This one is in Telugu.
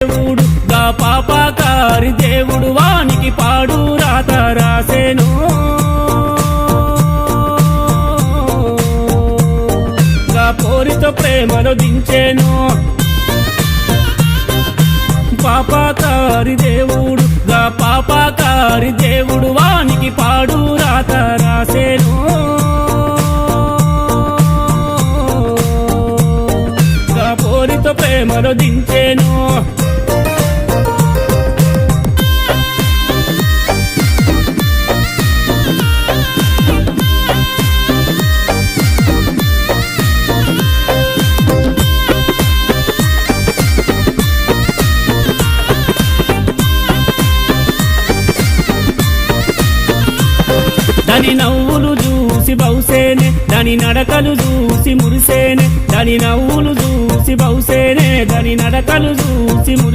దేవుడు గా పాపకారి దేవుడు వానికి పాడు రాత రాసెను గా పోరితో ప్రేమను దించెను పాపకారి దేవుడు గా పాపకారి దేవుడు వానికి పాడు రాత రాసెను గా పోరితో ప్రేమను దించెను దాని నవ్వులు చూసి బౌసేనే దాని నడకలు చూసి మురిసేనే దాని నవ్వులు చూసి బౌసేనే దాని నడకలు చూసి